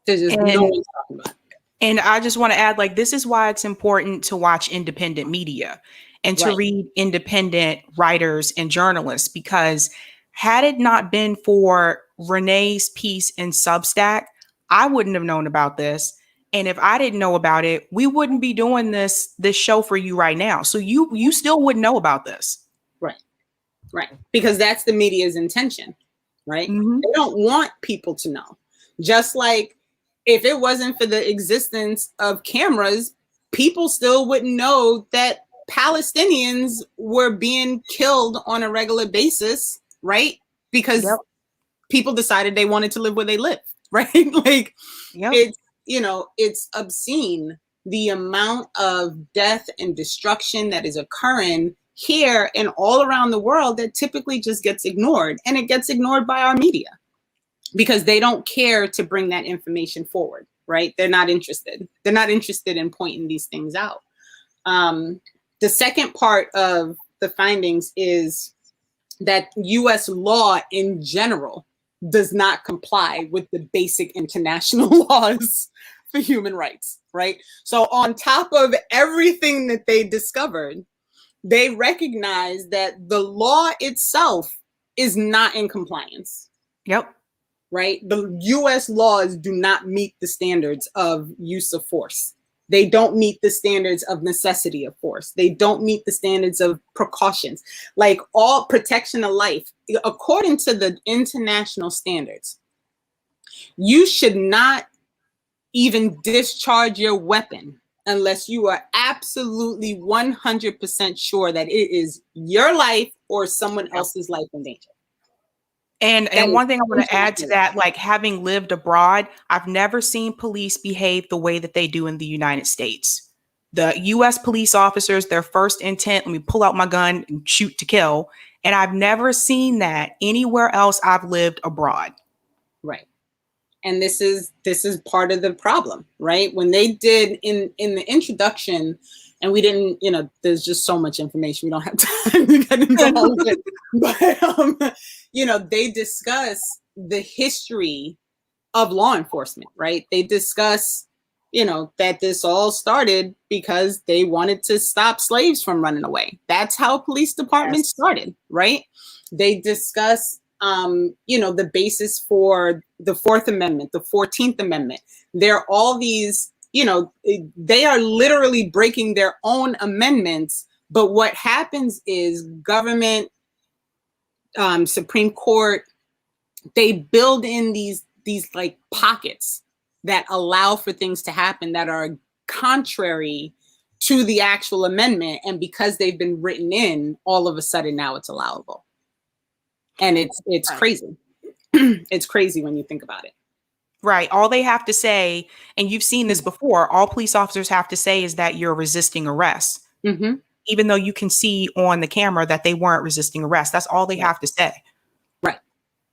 There's just no one's talking about it. And I just want to add, this is why it's important to watch independent media and to read independent writers and journalists, because had it not been for Renee's piece in Substack, I wouldn't have known about this. And if I didn't know about it, we wouldn't be doing this show for you right now. So you still wouldn't know about this. Right. Because that's the media's intention, right? Mm-hmm. They don't want people to know. Just like if it wasn't for the existence of cameras, people still wouldn't know that Palestinians were being killed on a regular basis, right? Because people decided they wanted to live where they live, right? It's obscene the amount of death and destruction that is occurring here and all around the world that typically just gets ignored. And it gets ignored by our media because they don't care to bring that information forward, right? They're not interested. They're not interested in pointing these things out. The second part of the findings is that US law in general does not comply with the basic international laws for human rights, right? So on top of everything that they discovered, they recognize that the law itself is not in compliance. Yep. Right? The US laws do not meet the standards of use of force. They don't meet the standards of necessity of force. They don't meet the standards of precautions. All protection of life, according to the international standards, you should not even discharge your weapon unless you are absolutely 100% sure that it is your life or someone else's life in danger. And one thing I want to add to that, having lived abroad, I've never seen police behave the way that they do in the United States. The US police officers, their first intent, let me pull out my gun and shoot to kill. And I've never seen that anywhere else I've lived abroad. Right. And this is part of the problem, right? When they did in the introduction, and we didn't, there's just so much information. We don't have time to get into all of it. But, they discuss the history of law enforcement, right? They discuss, that this all started because they wanted to stop slaves from running away. That's how police departments started, right? They discuss the basis for the Fourth Amendment, the 14th Amendment. There are all these, they are literally breaking their own amendments. But what happens is government, Supreme Court, they build in these like pockets that allow for things to happen that are contrary to the actual amendment. And because they've been written in, all of a sudden now it's allowable. And it's crazy. It's crazy when you think about it. Right. All they have to say, and you've seen this before, all police officers have to say is that you're resisting arrest. Mm-hmm. Even though you can see on the camera that they weren't resisting arrest. That's all they have to say. Right.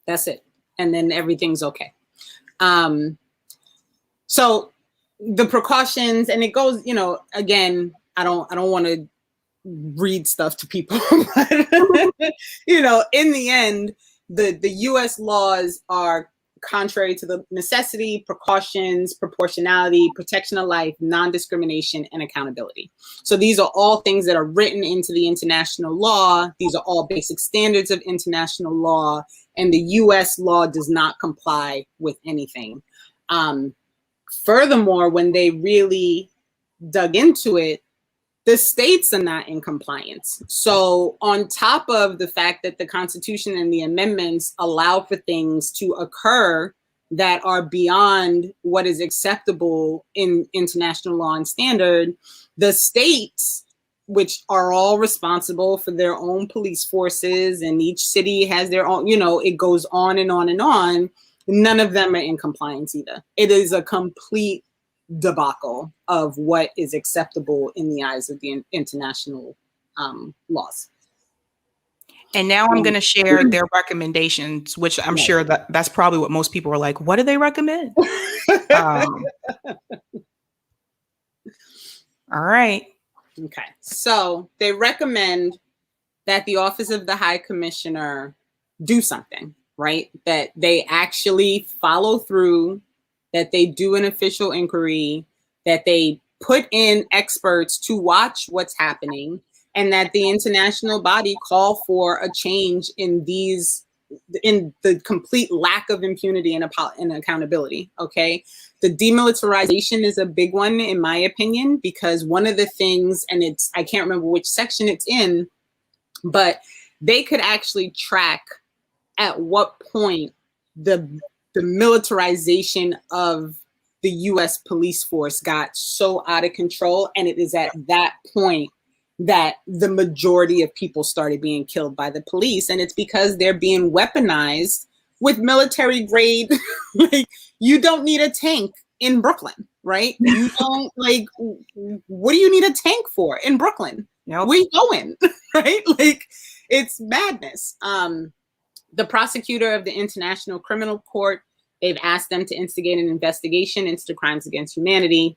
That's it. And then everything's okay. So the precautions, and it goes, again, I don't want to read stuff to people, but, in the end, the US laws are contrary to the necessity, precautions, proportionality, protection of life, non-discrimination, and accountability. So these are all things that are written into the international law. These are all basic standards of international law, and the US law does not comply with anything. Furthermore, when they really dug into it, the states are not in compliance. So on top of the fact that the Constitution and the amendments allow for things to occur that are beyond what is acceptable in international law and standard, the states, which are all responsible for their own police forces, and each city has their own, it goes on and on and on. None of them are in compliance either. It is a complete debacle of what is acceptable in the eyes of the international laws. And now I'm going to share their recommendations, which I'm sure that's probably what most people are like, what do they recommend? All right. Okay. So they recommend that the Office of the High Commissioner do something, right? That they actually follow through, that they do an official inquiry, that they put in experts to watch what's happening, and that the international body call for a change in the complete lack of impunity and accountability, okay? The demilitarization is a big one, in my opinion, because one of the things, and I can't remember which section it's in, but they could actually track at what point the militarization of the US police force got so out of control. And it is at that point that the majority of people started being killed by the police. And it's because they're being weaponized with military grade. Like, you don't need a tank in Brooklyn, right? You don't, like, what do you need a tank for in Brooklyn? Nope. Where you going, right? Like, it's madness. The prosecutor of the International Criminal Court, they've asked them to instigate an investigation into the crimes against humanity.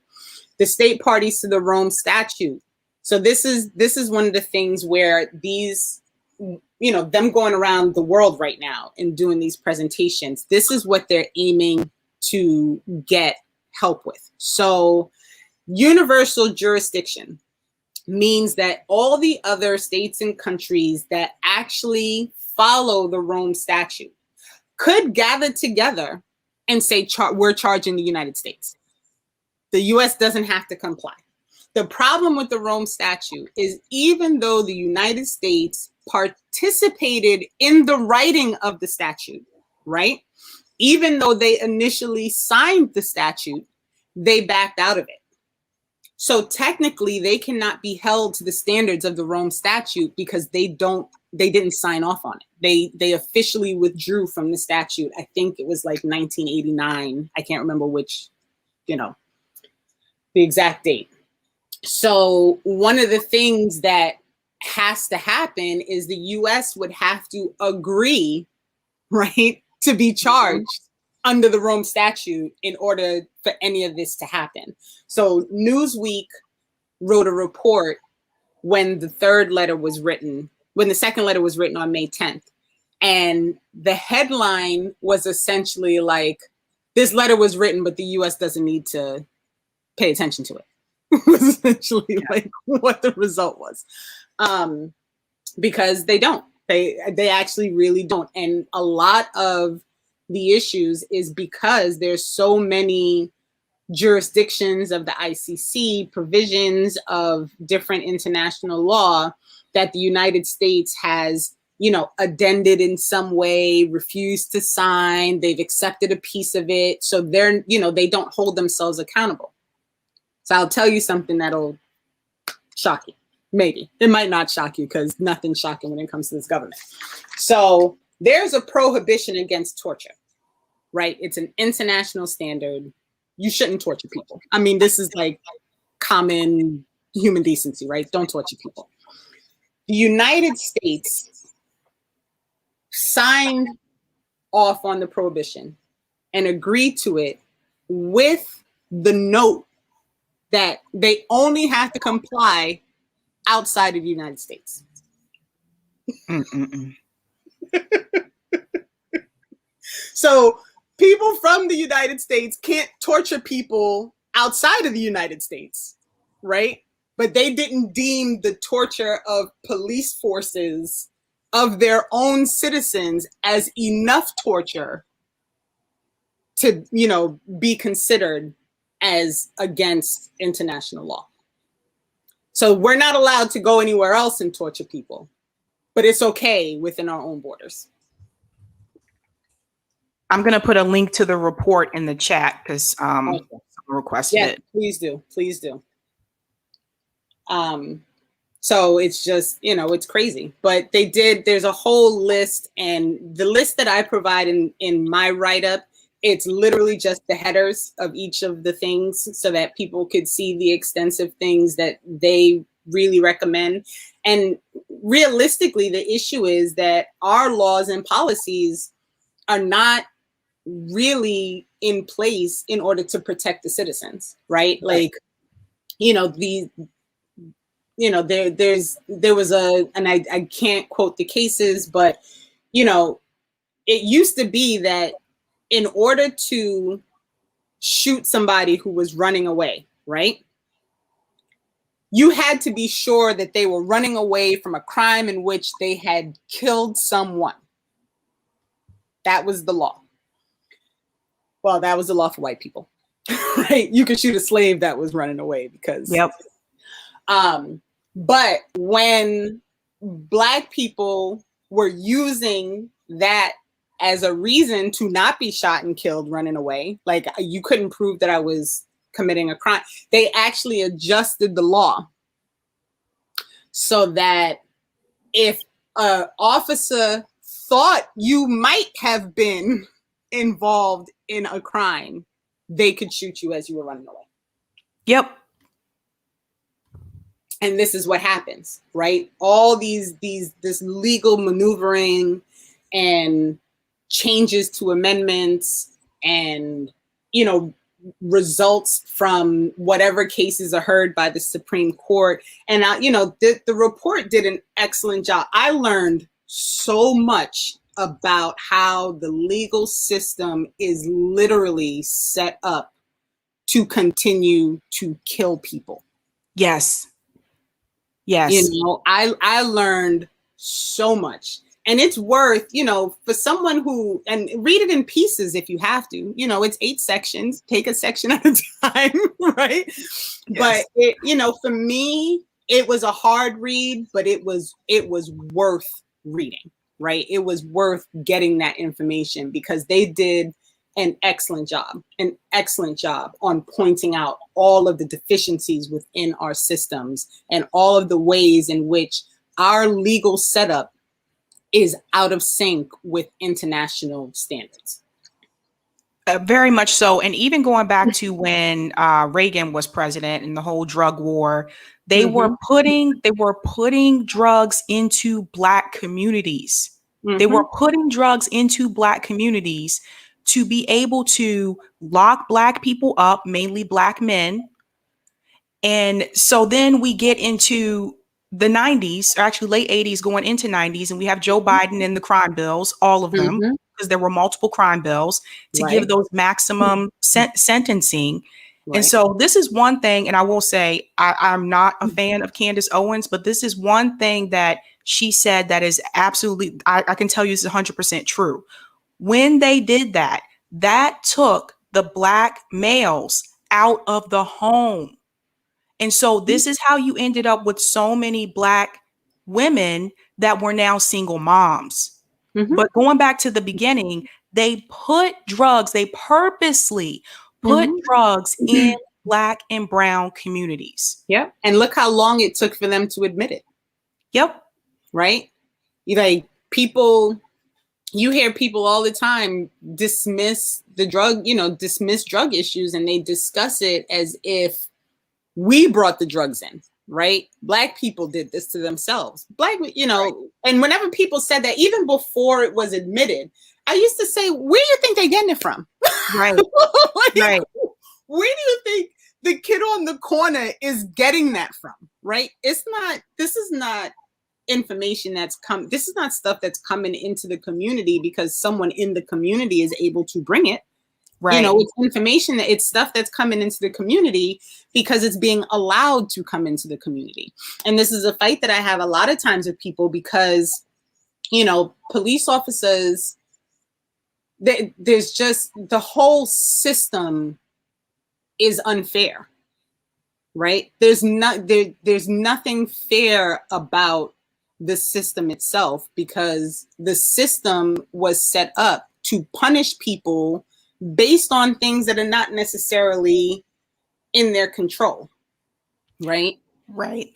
The state parties to the Rome Statute. So this is one of the things where these, them going around the world right now and doing these presentations, this is what they're aiming to get help with. So universal jurisdiction means that all the other states and countries that actually follow the Rome Statute could gather together and say, we're charging the United States. The US doesn't have to comply. The problem with the Rome Statute is, even though the United States participated in the writing of the statute, right? Even though they initially signed the statute, they backed out of it. So technically, they cannot be held to the standards of the Rome Statute because they didn't sign off on it. They officially withdrew from the statute. I think it was like 1989. I can't remember which, the exact date. So one of the things that has to happen is the US would have to agree, right, to be charged under the Rome Statute in order for any of this to happen. So Newsweek wrote a report when the second letter was written on May 10th. And the headline was essentially like, this letter was written, but the US doesn't need to pay attention to it. Was essentially like what the result was. Because they don't. They actually really don't. And a lot of the issues is because there's so many jurisdictions of the ICC, provisions of different international law that the United States has, addended in some way, refused to sign, they've accepted a piece of it. So they don't hold themselves accountable. So I'll tell you something that'll shock you. Maybe. It might not shock you because nothing's shocking when it comes to this government. So there's a prohibition against torture, right? It's an international standard. You shouldn't torture people. I mean, this is like common human decency, right? Don't torture people. The United States signed off on the prohibition and agreed to it with the note that they only have to comply outside of the United States. So people from the United States can't torture people outside of the United States, right? But they didn't deem the torture of police forces of their own citizens as enough torture to, be considered as against international law. So we're not allowed to go anywhere else and torture people, but it's okay within our own borders. I'm going to put a link to the report in the chat because someone requested it. Please do. Please do. So it's just, it's crazy. But there's a whole list, and the list that I provide in my write-up, it's literally just the headers of each of the things so that people could see the extensive things that they really recommend. And realistically, the issue is that our laws and policies are not really in place in order to protect the citizens, right? Like, there was and I can't quote the cases, but, it used to be that in order to shoot somebody who was running away, right? You had to be sure that they were running away from a crime in which they had killed someone. That was the law. Well, that was the law for white people, right? You could shoot a slave that was running away because. Yep. But when Black people were using that as a reason to not be shot and killed running away, like you couldn't prove that I was committing a crime, they actually adjusted the law so that if an officer thought you might have been involved in a crime, they could shoot you as you were running away. Yep. And this is what happens, right? All this legal maneuvering and changes to amendments and, results from whatever cases are heard by the Supreme Court. And, the report did an excellent job. I learned so much about how the legal system is literally set up to continue to kill people. Yes. Yes. I learned so much. And it's worth, for someone who, and read it in pieces if you have to, it's 8 sections, take a section at a time, right? Yes. But for me, it was a hard read, but it was worth reading, right? It was worth getting that information because they did an excellent job on pointing out all of the deficiencies within our systems and all of the ways in which our legal setup is out of sync with international standards. Very much so. And even going back to when Reagan was president and the whole drug war, they were putting drugs into Black communities. They were putting drugs into Black communities to be able to lock Black people up, mainly Black men. And so then we get into the 90s, or actually late 80s going into 90s, and we have Joe Biden and the crime bills, all of them, because there were multiple crime bills to give those maximum sentencing. Right. And so this is one thing, and I will say I'm not a fan of Candace Owens, but this is one thing that she said that is absolutely, I can tell you this is 100% true. When they did that, that took the Black males out of the home. And so this is how you ended up with so many Black women that were now single moms. Mm-hmm. But going back to the beginning, they purposely put drugs in Black and brown communities. Yep. And look how long it took for them to admit it. Yep. Right? You hear people all the time dismiss drug issues, and they discuss it as if we brought the drugs in, right? Black people did this to themselves. And whenever people said that, even before it was admitted, I used to say, where do you think they're getting it from? Right. Right. Where do you think the kid on the corner is getting that from, right? This is not information this is not stuff that's coming into the community because someone in the community is able to bring it. Right. It's information it's stuff that's coming into the community because it's being allowed to come into the community. And this is a fight that I have a lot of times with people because, police officers, there's just the whole system is unfair, right? There's nothing fair about the system itself because the system was set up to punish people based on things that are not necessarily in their control, right? Right.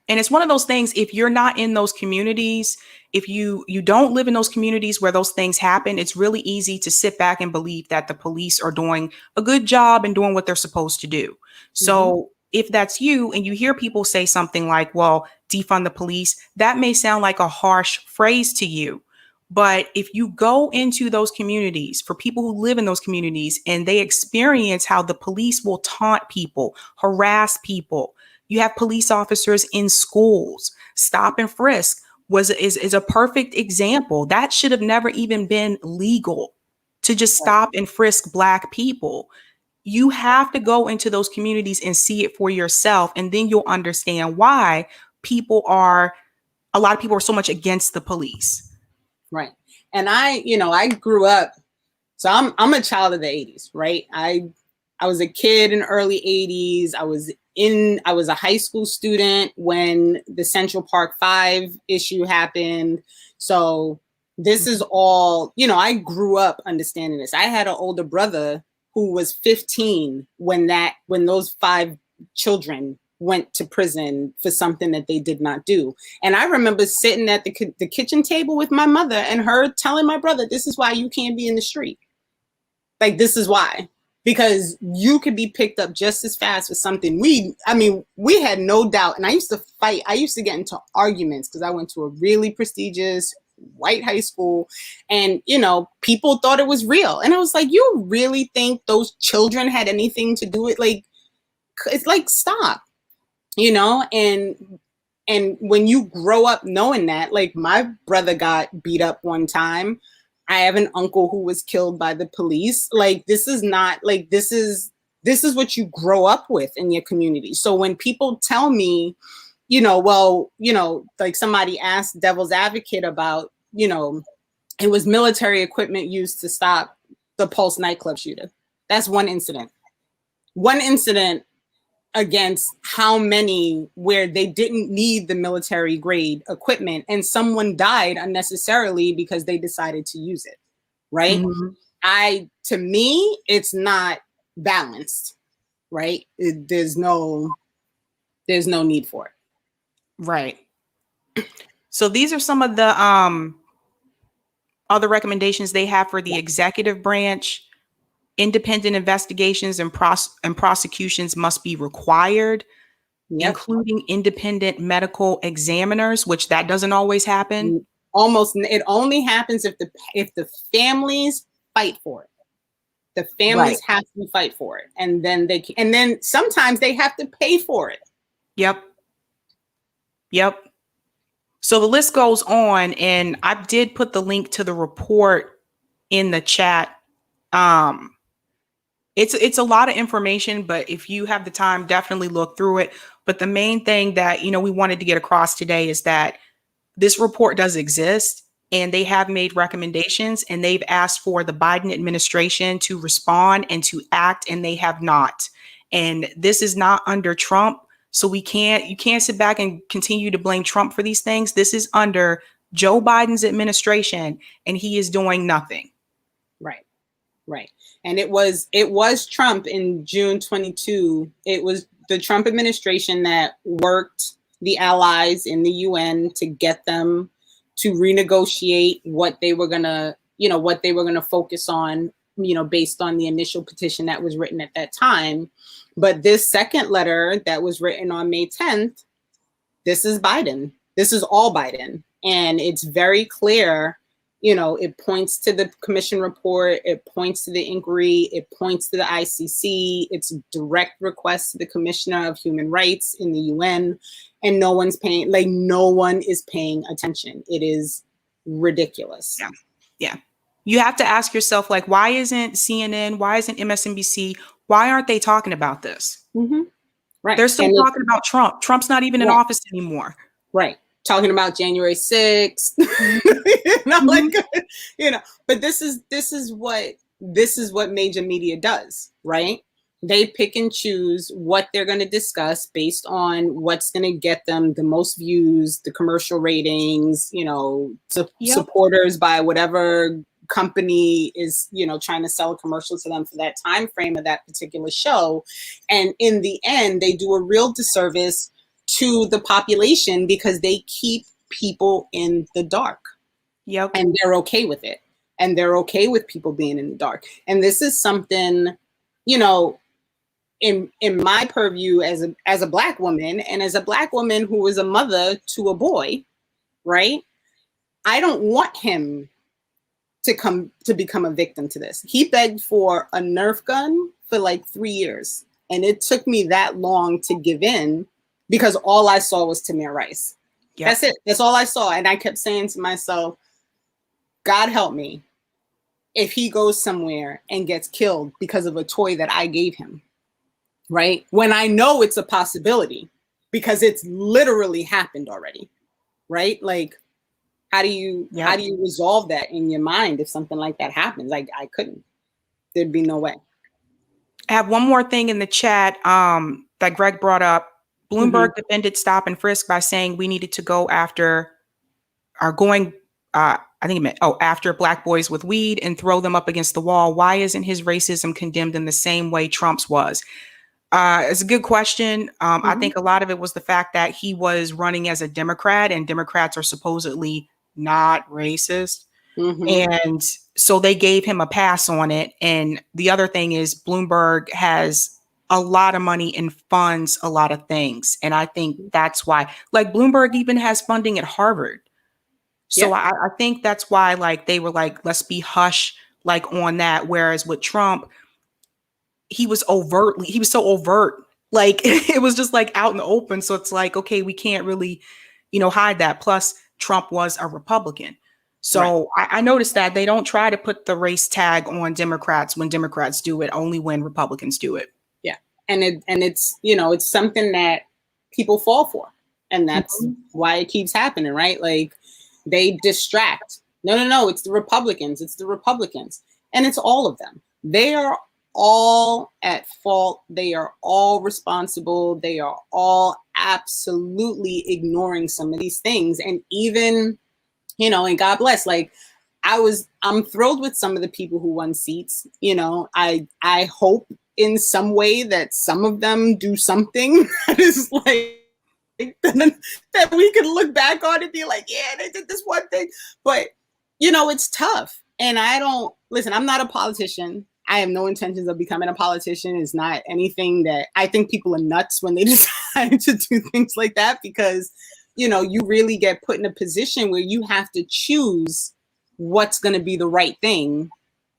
And it's one of those things, if you're not in those communities, if you don't live in those communities where those things happen, it's really easy to sit back and believe that the police are doing a good job and doing what they're supposed to do. So if that's you and you hear people say something like, well, defund the police, that may sound like a harsh phrase to you. But if you go into those communities, for people who live in those communities and they experience how the police will taunt people, harass people, you have police officers in schools, stop and frisk is a perfect example. That should have never even been legal to just stop and frisk Black people. You have to go into those communities and see it for yourself. And then you'll understand why a lot of people are so much against the police. Right. And I grew up, so I'm a child of the 80s, right? I was a kid in the early 80s. I was a high school student when the Central Park 5 issue happened. So this is all, I grew up understanding this. I had an older brother who was 15 when those 5 children went to prison for something that they did not do. And I remember sitting at the kitchen table with my mother and her telling my brother, this is why you can't be in the street. Like, this is why. Because you could be picked up just as fast for something. We had no doubt. And I used to fight. I used to get into arguments because I went to a really prestigious white high school and, people thought it was real. And I was like, you really think those children had anything to do with it's like, stop, and when you grow up knowing that, like my brother got beat up one time. I have an uncle who was killed by the police. Like, this is not like, this is what you grow up with in your community. So when people tell me, like somebody asked devil's advocate about, it was military equipment used to stop the Pulse nightclub shooter. That's one incident against how many where they didn't need the military grade equipment and someone died unnecessarily because they decided to use it. Right. Mm-hmm. To me, it's not balanced. Right. There's no need for it. Right. So these are some of the other recommendations they have for the executive branch. Independent investigations and prosecutions must be required, including independent medical examiners, which that doesn't always happen. It only happens if the families fight for it. The families have to fight for it, and then sometimes they have to pay for it. Yep. So the list goes on, and I did put the link to the report in the chat. It's a lot of information, but if you have the time, definitely look through it. But the main thing that, we wanted to get across today is that this report does exist, and they have made recommendations, and they've asked for the Biden administration to respond and to act, and they have not. And this is not under Trump. So you can't sit back and continue to blame Trump for these things. This is under Joe Biden's administration, and he is doing nothing. Right. Right. And it was Trump in June 22. It was the Trump administration that worked the allies in the UN to get them to renegotiate what they were going to focus on, based on the initial petition that was written at that time. But this second letter that was written on May 10th, this is Biden. This is all Biden. And it's very clear. It points to the commission report, it points to the inquiry, it points to the ICC, it's a direct request to the Commissioner of Human Rights in the UN, and no one is paying attention. It is ridiculous. Yeah. You have to ask yourself, why isn't CNN, why isn't MSNBC, why aren't they talking about this? Mm-hmm. Right. They're still talking about Trump. Trump's not even in office anymore. Right. Talking about January 6th, but this is what major media does, right? They pick and choose what they're going to discuss based on what's going to get them the most views, the commercial ratings, supporters by whatever company is, trying to sell a commercial to them for that time frame of that particular show. And in the end, they do a real disservice to the population because they keep people in the dark. Yep. And they're okay with it. And they're okay with people being in the dark. And this is something, in my purview as a Black woman, and as a Black woman who is a mother to a boy, right? I don't want him to become a victim to this. He begged for a Nerf gun for 3 years. And it took me that long to give in, because all I saw was Tamir Rice. Yep. That's it. That's all I saw. And I kept saying to myself, God help me if he goes somewhere and gets killed because of a toy that I gave him, right? When I know it's a possibility, because it's literally happened already, right? How do you resolve that in your mind if something like that happens? I couldn't. There'd be no way. I have one more thing in the chat that Greg brought up. Bloomberg defended stop and frisk by saying we needed to go after after Black boys with weed and throw them up against the wall. Why isn't his racism condemned in the same way Trump's was? It's a good question. I think a lot of it was the fact that he was running as a Democrat, and Democrats are supposedly not racist. And so they gave him a pass on it. And the other thing is Bloomberg has a lot of money and funds a lot of things. And I think that's why, Bloomberg even has funding at Harvard. So I think that's why, they were let's be hush, on that. Whereas with Trump, he was so overt, it was just out in the open. So it's okay, we can't really, hide that. Plus Trump was a Republican. So I noticed that they don't try to put the race tag on Democrats when Democrats do it, only when Republicans do it. And it's it's something that people fall for, and that's why it keeps happening, right? They distract. No, it's the Republicans. It's the Republicans, and it's all of them. They are all at fault. They are all responsible. They are all absolutely ignoring some of these things, and even and God bless. I'm thrilled with some of the people who won seats. I hope in some way that some of them do something that is that we can look back on and be yeah, they did this one thing. But it's tough. And I'm not a politician. I have no intentions of becoming a politician. It's not anything that I think people are nuts when they decide to do things like that, because you really get put in a position where you have to choose what's going to be the right thing.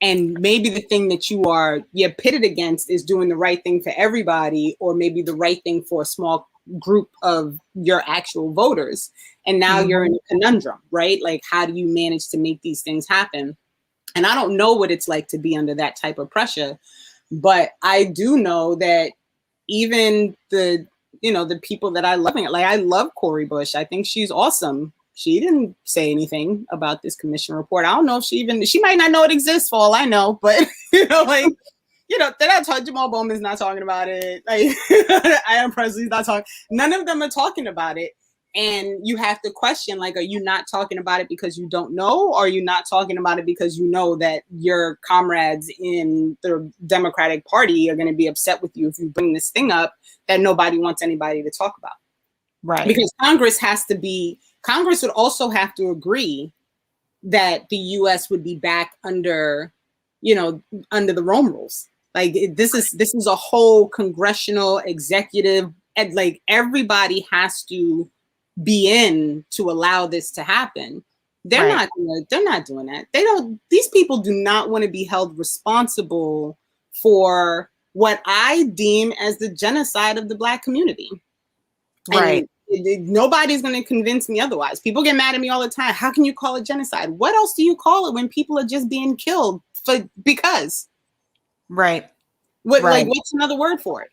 And maybe the thing that you're pitted against is doing the right thing for everybody, or maybe the right thing for a small group of your actual voters. And now you're in a conundrum, right? How do you manage to make these things happen? And I don't know what it's like to be under that type of pressure, But I do know that even the people that I love, like I love Cori Bush. I think she's awesome. She didn't say anything about this commission report. I don't know if she might not know it exists for all I know, but like, they're not talking. Jamal Bowman's not talking about it. Like, Ayan Presley's not talking. None of them are talking about it. And you have to question, like, are you not talking about it because you don't know? Or are you not talking about it because you know that your comrades in the Democratic Party are going to be upset with you if you bring this thing up that nobody wants anybody to talk about? Right. Because Congress would also have to agree that the U.S. would be back under the Rome rules. Like, this is a whole congressional executive, and like everybody has to be in to allow this to happen. They're not doing that. These people do not want to be held responsible for what I deem as the genocide of the Black community. Right. And nobody's going to convince me otherwise. People get mad at me all the time. How can you call it genocide? What else do you call it when people are just being killed because? Right. Like, what's another word for it?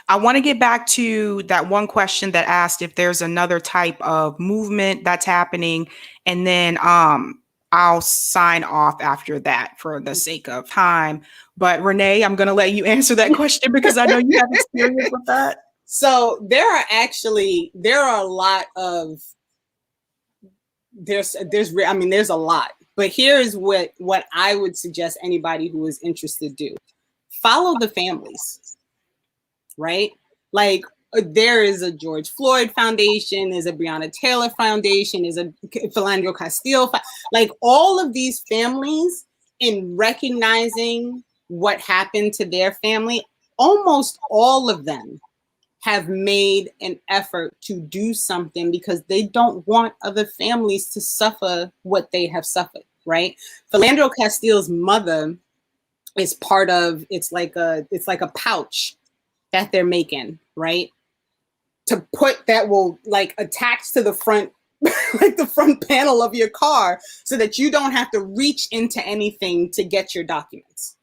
I want to get back to that one question that asked if there's another type of movement that's happening. And then I'll sign off after that for the sake of time. But Renee, I'm going to let you answer that question because I know you have experience with that. So there are a lot of, there's a lot. But here's what I would suggest anybody who is interested do. Follow the families, right? Like, there is a George Floyd Foundation, there's a Breonna Taylor Foundation, there's a Philandro Castile. Like, all of these families, in recognizing what happened to their family, almost all of them have made an effort to do something because they don't want other families to suffer what they have suffered, right? Philandro Castile's mother is part of, it's like a pouch that they're making, right? To put that will like attach to the front, like the front panel of your car, so that you don't have to reach into anything to get your documents.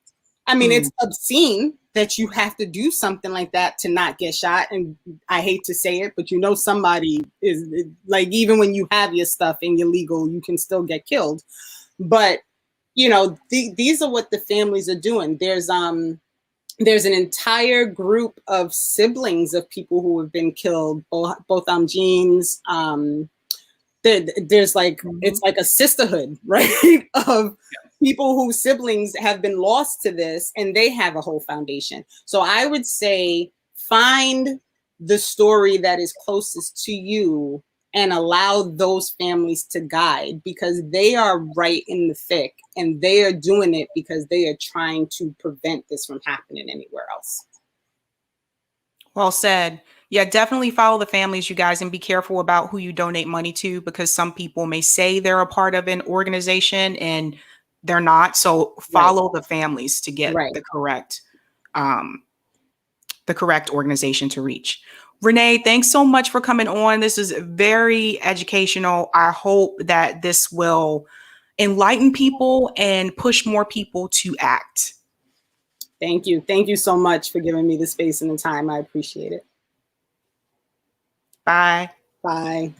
I mean, it's obscene that you have to do something like that to not get shot. And I hate to say it, but somebody is like, even when you have your stuff and you're legal, you can still get killed. But, these are what the families are doing. There's an entire group of siblings of people who have been killed, both Jeans. There's like, it's like a sisterhood, right? Of people whose siblings have been lost to this, and they have a whole foundation. So I would say find the story that is closest to you and allow those families to guide, because they are right in the thick, and they are doing it because they are trying to prevent this from happening anywhere else. Well said. Yeah, definitely follow the families, you guys, and be careful about who you donate money to, because some people may say they're a part of an organization and they're not. So follow the families to get the correct organization to reach. Renee, thanks so much for coming on. This is very educational. I hope that this will enlighten people and push more people to act. Thank you. Thank you so much for giving me the space and the time. I appreciate it. Bye. Bye.